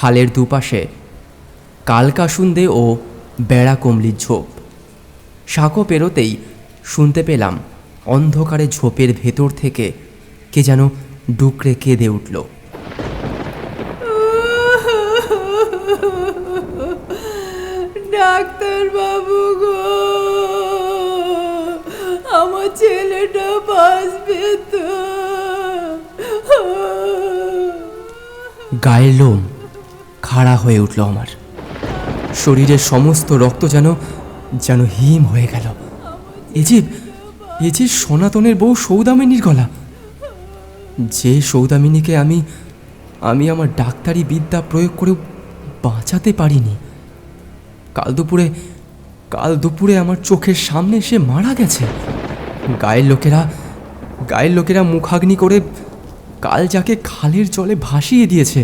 খালের দুপাশে কালকাসুন্দে ও বেড়া কমলির ঝোপ। সাঁকো পেরোতেই শুনতে পেলাম অন্ধকারে ঝোপের ভেতর থেকে কে যেন ডুকরে কেঁদে উঠল। ডাক্তার বাবু গো, আমার ছেলেটা বাঁচবে তো? গায়ের লোম খাড়া হয়ে উঠল আমার। শরীরের সমস্ত রক্ত যেন যেন হিম হয়ে গেল। এ যে সনাতনের বউ সৌদামিনীর গলা, যে সৌদামিনীকে আমি আমার ডাক্তারি বিদ্যা প্রয়োগ করেও বাঁচাতে পারিনি। কাল দুপুরে আমার চোখের সামনে সে মারা গেছে। গায়ের লোকেরা মুখাগ্নি করে কাল যাকে খালের জলে ভাসিয়ে দিয়েছে।